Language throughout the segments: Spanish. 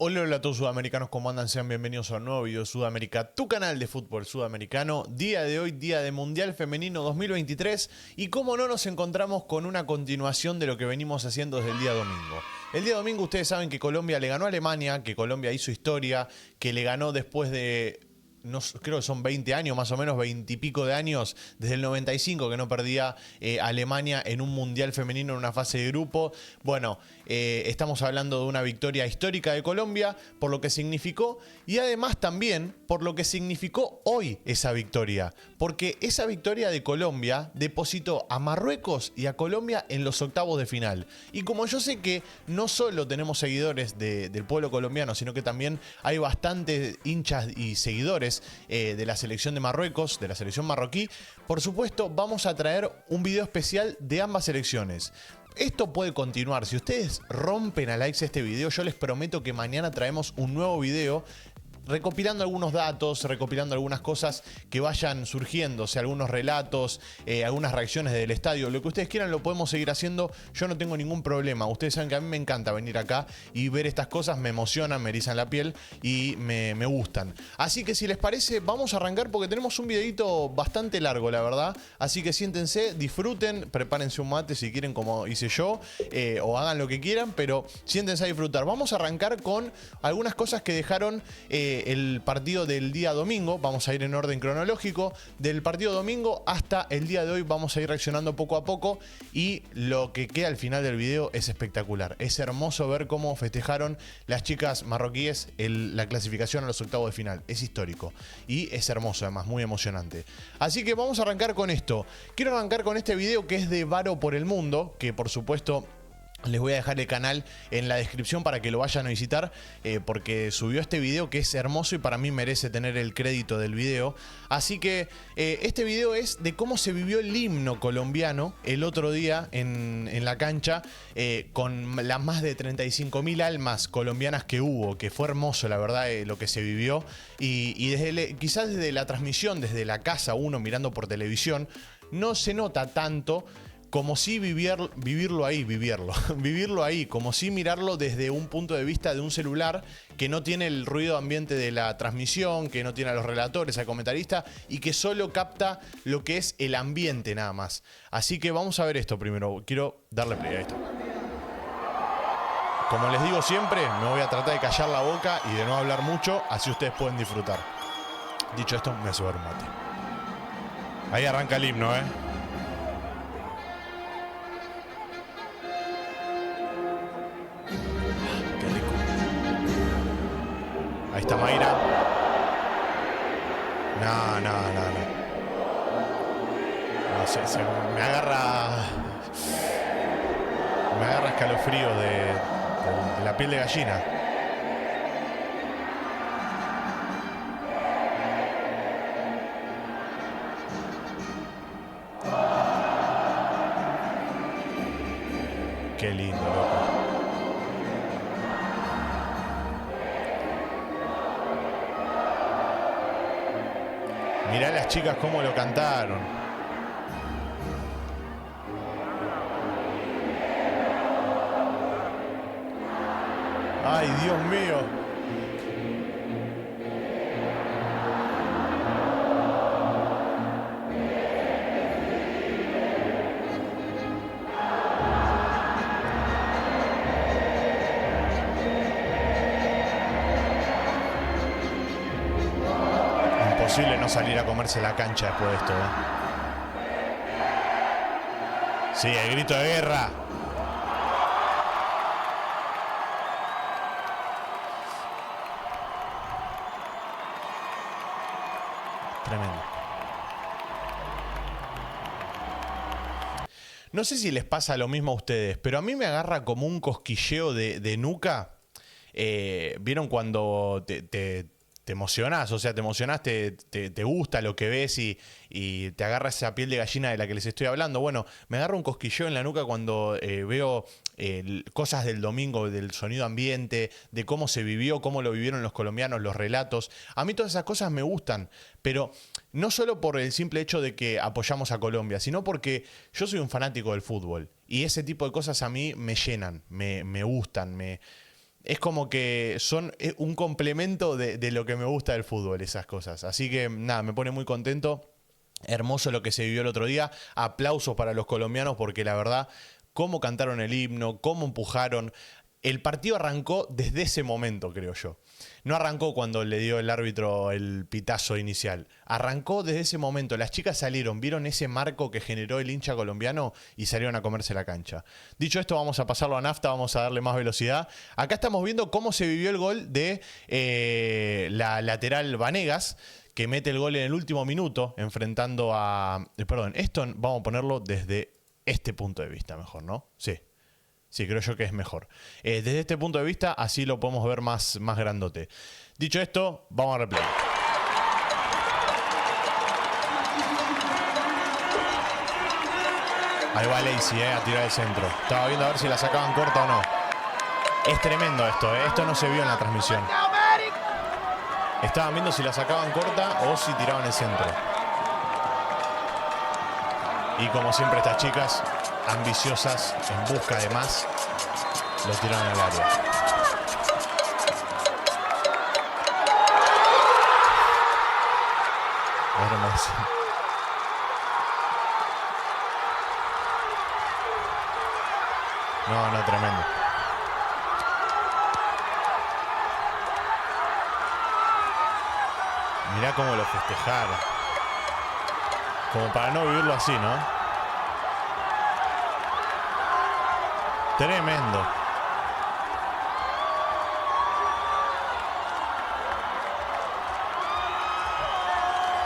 Hola, hola a todos sudamericanos, ¿cómo andan? Sean bienvenidos a un nuevo video de Sudamérica, tu canal de fútbol sudamericano. Día de hoy, día de Mundial Femenino 2023. Y como no, nos encontramos con una continuación de lo que venimos haciendo desde el día domingo. El día domingo ustedes saben que Colombia le ganó a Alemania, que Colombia hizo historia, que le ganó después de... No, creo que son 20 años, más o menos 20 y pico de años, desde el 95 que no perdía Alemania en un mundial femenino en una fase de grupo. Bueno, estamos hablando de una victoria histórica de Colombia, por lo que significó, y además también por lo que significó hoy esa victoria, porque esa victoria de Colombia depositó a Marruecos y a Colombia en los octavos de final. Y como yo sé que no solo tenemos seguidores del pueblo colombiano, sino que también hay bastantes hinchas y seguidores de la selección de Marruecos, de la selección marroquí, por supuesto vamos a traer un video especial de ambas selecciones. Esto puede continuar. Si ustedes rompen a likes este video, yo les prometo que mañana traemos un nuevo video recopilando algunos datos, recopilando algunas cosas que vayan surgiendo, o sea, algunos relatos, algunas reacciones del estadio, lo que ustedes quieran lo podemos seguir haciendo, yo no tengo ningún problema. Ustedes saben que a mí me encanta venir acá y ver estas cosas, me emocionan, me erizan la piel y me gustan. Así que si les parece, vamos a arrancar porque tenemos un videito bastante largo, la verdad. Así que siéntense, disfruten, prepárense un mate si quieren como hice yo, o hagan lo que quieran, pero siéntense a disfrutar. Vamos a arrancar con algunas cosas que dejaron el partido del día domingo. Vamos a ir en orden cronológico del partido domingo hasta el día de hoy. Vamos a ir reaccionando poco a poco y lo que queda al final del video es espectacular. Es hermoso ver cómo festejaron las chicas marroquíes la clasificación a los octavos de final. Es histórico y es hermoso, además muy emocionante. Así que vamos a arrancar con esto. Quiero arrancar con este video que es de Varo por el Mundo, que por supuesto les voy a dejar el canal en la descripción para que lo vayan a visitar, porque subió este video que es hermoso y para mí merece tener el crédito del video. Así que este video es de cómo se vivió el himno colombiano el otro día en la cancha, con las más de 35.000 almas colombianas que hubo, que fue hermoso la verdad lo que se vivió. Y quizás desde la transmisión, desde la casa uno mirando por televisión, no se nota tanto como si vivirlo ahí, como si mirarlo desde un punto de vista de un celular que no tiene el ruido ambiente de la transmisión, que no tiene a los relatores, al comentarista y que solo capta lo que es el ambiente nada más. Así que vamos a ver esto primero, quiero darle play a esto. Como les digo siempre, me voy a tratar de callar la boca y de no hablar mucho, así ustedes pueden disfrutar. Dicho esto, me subo un mate. Ahí arranca el himno, Ahí está Mayra. No. No, me agarra. Me agarra escalofrío de la piel de gallina. Qué lindo, loco. Mirá a las chicas cómo lo cantaron. Ay, Dios mío. Imposible no salir a comerse la cancha después de esto, Sí, el grito de guerra. Tremendo. No sé si les pasa lo mismo a ustedes, pero a mí me agarra como un cosquilleo de nuca. ¿Vieron cuando te emocionás? O sea, te emocionás, te gusta lo que ves y te agarra esa piel de gallina de la que les estoy hablando. Bueno, me agarra un cosquilleo en la nuca cuando veo cosas del domingo, del sonido ambiente, de cómo se vivió, cómo lo vivieron los colombianos, los relatos. A mí todas esas cosas me gustan, pero no solo por el simple hecho de que apoyamos a Colombia, sino porque yo soy un fanático del fútbol y ese tipo de cosas a mí me llenan, me gustan, es como que son un complemento de lo que me gusta del fútbol, esas cosas. Así que nada, me pone muy contento. Hermoso lo que se vivió el otro día. Aplausos para los colombianos porque la verdad, cómo cantaron el himno, cómo empujaron. El partido arrancó desde ese momento, creo yo. No arrancó cuando le dio el árbitro el pitazo inicial. Arrancó desde ese momento. Las chicas salieron, vieron ese marco que generó el hincha colombiano y salieron a comerse la cancha. Dicho esto, vamos a pasarlo a nafta, vamos a darle más velocidad. Acá estamos viendo cómo se vivió el gol de la lateral Vanegas, que mete el gol en el último minuto, enfrentando a... Perdón, esto vamos a ponerlo desde este punto de vista mejor, ¿no? Sí. Sí, creo yo que es mejor. Desde este punto de vista, así lo podemos ver más grandote. Dicho esto, vamos a replay. Ahí va Lacey, a tirar el centro. Estaba viendo a ver si la sacaban corta o no. Es tremendo esto, Esto no se vio en la transmisión. Estaban viendo si la sacaban corta o si tiraban el centro. Y como siempre estas chicas, ambiciosas, en busca de más, lo tiran al área. Hermoso. No, tremendo. Mirá cómo lo festejaron. Como para no vivirlo así, ¿no? Tremendo.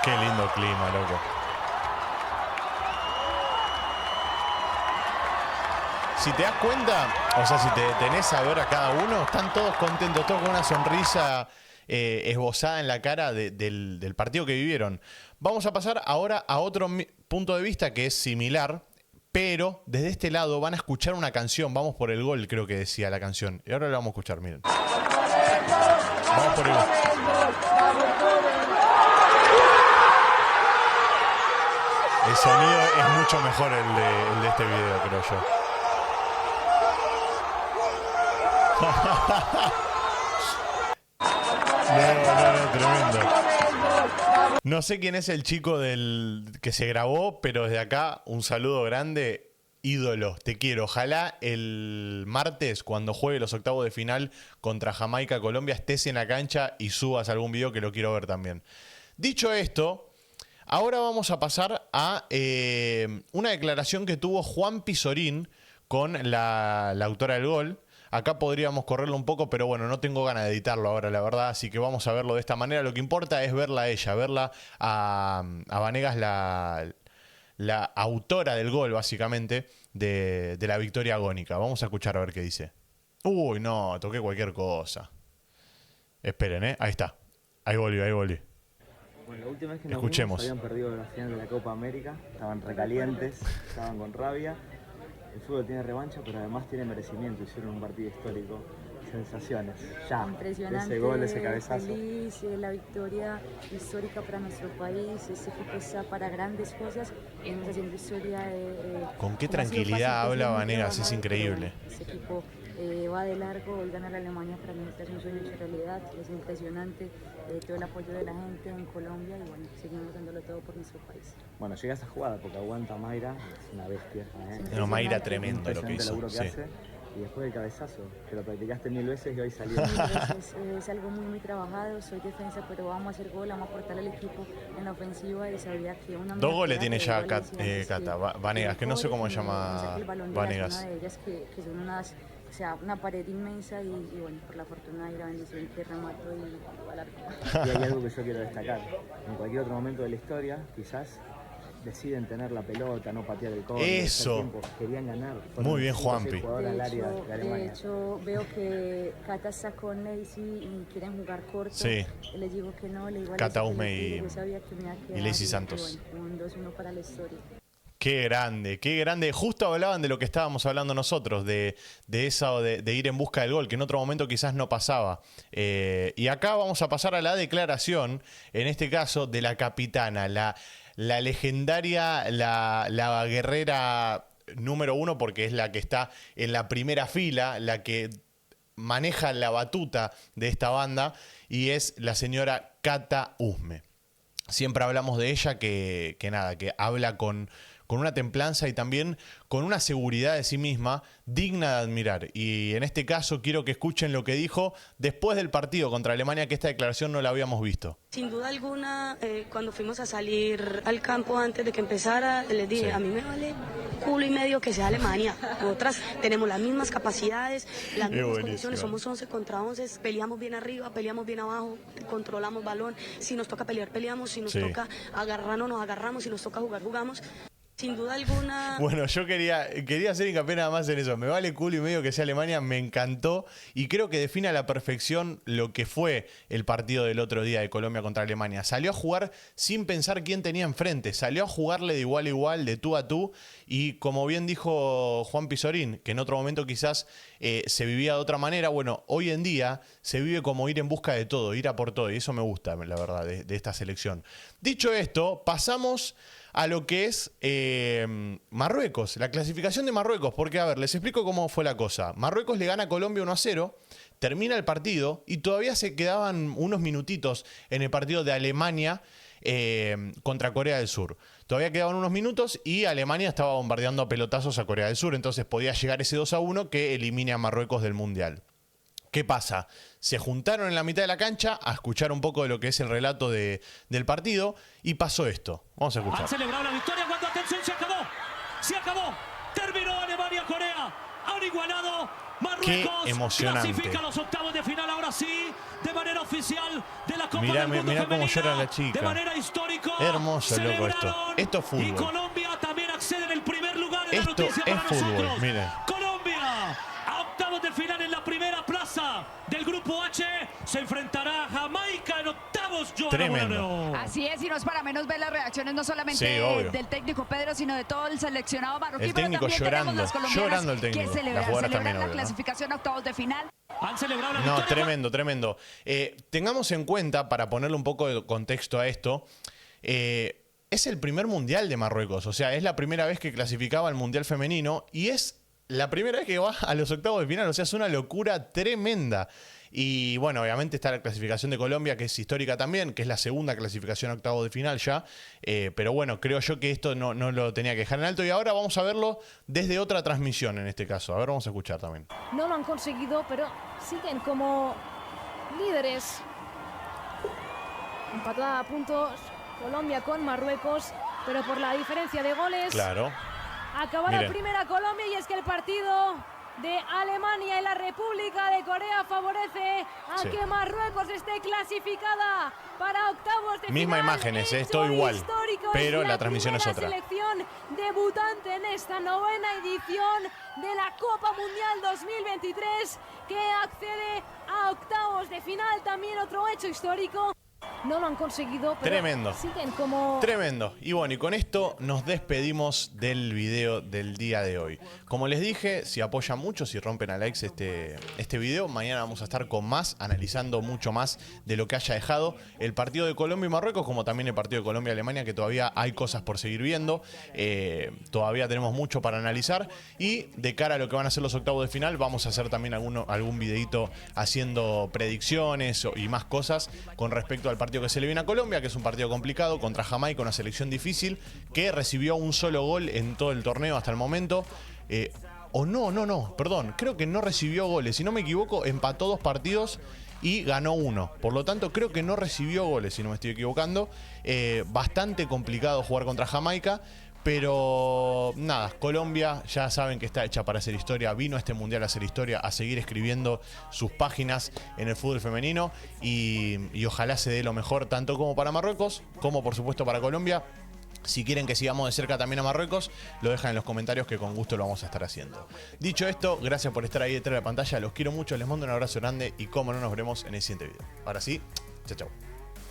Qué lindo clima, loco. Si te das cuenta, o sea, si te detenés a ver a cada uno, están todos contentos, todos con una sonrisa esbozada en la cara del partido que vivieron. Vamos a pasar ahora a otro punto de vista que es similar, pero desde este lado van a escuchar una canción. Vamos por el gol, creo que decía la canción. Y ahora la vamos a escuchar, miren. Vamos por el gol. El sonido es mucho mejor el de este video, creo yo. No, tremendo. No sé quién es el chico que se grabó, pero desde acá un saludo grande. Ídolo, te quiero. Ojalá el martes, cuando juegue los octavos de final contra Jamaica, Colombia, estés en la cancha y subas algún video que lo quiero ver también. Dicho esto, ahora vamos a pasar a una declaración que tuvo Juan Pizorín con la autora del gol. Acá podríamos correrlo un poco, pero bueno, no tengo ganas de editarlo ahora, la verdad. Así que vamos a verlo de esta manera. Lo que importa es verla a ella, verla a Vanegas, la autora del gol, básicamente, de la victoria agónica. Vamos a escuchar a ver qué dice. Uy, no, toqué cualquier cosa. Esperen, ahí está. Ahí volvió. Bueno, la última vez que nos Escuchemos. vimos habían perdido la final de la Copa América. Estaban recalientes, estaban con rabia. El fútbol tiene revancha, pero además tiene merecimiento. Hicieron un partido histórico. Sensaciones, ya. Impresionante, ese gol, ese cabezazo. Feliz, la victoria histórica para nuestro país. Ese equipo está para grandes cosas. Estamos haciendo historia. Con qué tranquilidad habla Vanegas, es increíble. Ese equipo va de largo. Hoy ganar a Alemania para mí es un sueño hecho realidad. Es impresionante todo el apoyo de la gente en Colombia y bueno, seguimos dándolo todo por nuestro país. Bueno, llega esa jugada porque aguanta Mayra, es una bestia. No, Mayra tremendo lo que hizo. El que hace. Y después del cabezazo, que lo practicaste 1000 veces y hoy salió. Es algo muy trabajado, soy defensa, pero vamos a hacer gol, vamos a aportar al equipo en la ofensiva y sabía que una... 2 goles tiene ya Cata, Vanegas, que no sé cómo se llama Vanegas. Una de ellas que son unas... O sea, una pared inmensa y bueno, por la fortuna y la bendición que remato y al arco. Y hay algo que yo quiero destacar. En cualquier otro momento de la historia, quizás deciden tener la pelota, no patear el córner. Eso. Querían ganar. Muy bien, Juanpi. De hecho, veo que Cata está con Lacey y quieren jugar corto. Sí. Les digo que no, le digo a Cata Usme y Lacey Santos. Bueno, un 2-1 para la historia. Qué grande, qué grande. Justo hablaban de lo que estábamos hablando nosotros, de eso, de ir en busca del gol, que en otro momento quizás no pasaba. Y acá vamos a pasar a la declaración, en este caso, de la capitana, la legendaria, la guerrera número 1, porque es la que está en la primera fila, la que maneja la batuta de esta banda y es la señora Kata Usme. Siempre hablamos de ella que habla con una templanza y también con una seguridad de sí misma digna de admirar. Y en este caso quiero que escuchen lo que dijo después del partido contra Alemania, que esta declaración no la habíamos visto. Sin duda alguna, cuando fuimos a salir al campo antes de que empezara, les dije, a mí me vale culo y medio que sea Alemania. Nosotras tenemos las mismas capacidades, las mismas condiciones, somos 11 contra 11, peleamos bien arriba, peleamos bien abajo, controlamos balón, si nos toca pelear, peleamos, si nos toca agarrarnos, nos agarramos, si nos toca jugar, jugamos. Sin duda alguna. Bueno, yo quería hacer hincapié nada más en eso. Me vale culo y medio que sea Alemania, me encantó y creo que define a la perfección lo que fue el partido del otro día de Colombia contra Alemania. Salió a jugar sin pensar quién tenía enfrente, salió a jugarle de igual a igual, de tú a tú y como bien dijo Juan Pizorín, que en otro momento quizás se vivía de otra manera, bueno, hoy en día se vive como ir en busca de todo, ir a por todo y eso me gusta, la verdad, de esta selección. Dicho esto, pasamos a lo que es Marruecos, la clasificación de Marruecos, porque a ver, les explico cómo fue la cosa. Marruecos le gana a Colombia 1-0, termina el partido y todavía se quedaban unos minutitos en el partido de Alemania contra Corea del Sur. Todavía quedaban unos minutos y Alemania estaba bombardeando a pelotazos a Corea del Sur, entonces podía llegar ese 2-1 que elimine a Marruecos del Mundial. ¿Qué pasa? Se juntaron en la mitad de la cancha a escuchar un poco de lo que es el relato del partido y pasó esto. Vamos a escuchar. Han celebrado la victoria cuando, atención, se acabó. Se acabó. Terminó Alemania-Corea. Han igualado. Marruecos qué emocionante. Clasifica a los octavos de final ahora sí, de manera oficial de la Copa del Mundo mirá femenina, cómo llora la chica. De manera histórica. Hermoso, loco, esto. Esto es fútbol. Y Colombia también accede en el primer lugar en esto la noticia es para fútbol, nosotros. miren. Colombia a octavos de final en la primera plaza del grupo H, se enfrentará a Jamaica en octavos. Tremendo. Así es, y no es para menos ver las reacciones no solamente del técnico Pedro, sino de todo el seleccionado marroquí. El técnico pero llorando, llorando el técnico. Que celebran también, la clasificación a octavos de final. Han celebrado la victoria. Tremendo, tremendo. Tengamos en cuenta, para ponerle un poco de contexto a esto, es el primer mundial de Marruecos, o sea, es la primera vez que clasificaba al mundial femenino y es la primera vez que va a los octavos de final, o sea, es una locura tremenda. Y bueno, obviamente está la clasificación de Colombia, que es histórica también, que es la segunda clasificación a octavos de final ya. Pero bueno, creo yo que esto no lo tenía que dejar en alto. Y ahora vamos a verlo desde otra transmisión en este caso. A ver, vamos a escuchar también. No lo han conseguido, pero siguen como líderes. Empatada a puntos Colombia con Marruecos, pero por la diferencia de goles. Claro. Acabará primera Colombia y es que el partido de Alemania y la República de Corea favorece a que Marruecos esté clasificada para octavos de final. Misma imágenes, todo igual, pero la transmisión es otra. Selección debutante en esta novena edición de la Copa Mundial 2023 que accede a octavos de final, también otro hecho histórico. No lo han conseguido, pero tremendo. Siguen como... Tremendo. Y bueno, y con esto nos despedimos del video del día de hoy. Como les dije, si apoyan mucho, si rompen a likes este video, mañana vamos a estar con más, analizando mucho más de lo que haya dejado el partido de Colombia y Marruecos, como también el partido de Colombia y Alemania, que todavía hay cosas por seguir viendo. Todavía tenemos mucho para analizar. Y de cara a lo que van a ser los octavos de final, vamos a hacer también algún videito haciendo predicciones y más cosas con respecto al partido que se le viene a Colombia, que es un partido complicado contra Jamaica, una selección difícil que recibió un solo gol en todo el torneo hasta el momento. Perdón, creo que no recibió goles, si no me equivoco empató 2 partidos y ganó 1, por lo tanto creo que no recibió goles, si no me estoy equivocando. Bastante complicado jugar contra Jamaica. Pero nada, Colombia ya saben que está hecha para hacer historia, vino a este mundial a hacer historia, a seguir escribiendo sus páginas en el fútbol femenino y ojalá se dé lo mejor tanto como para Marruecos, como por supuesto para Colombia. Si quieren que sigamos de cerca también a Marruecos, lo dejan en los comentarios que con gusto lo vamos a estar haciendo. Dicho esto, gracias por estar ahí detrás de la pantalla, los quiero mucho, les mando un abrazo grande y como no nos veremos en el siguiente video. Ahora sí, chao chao.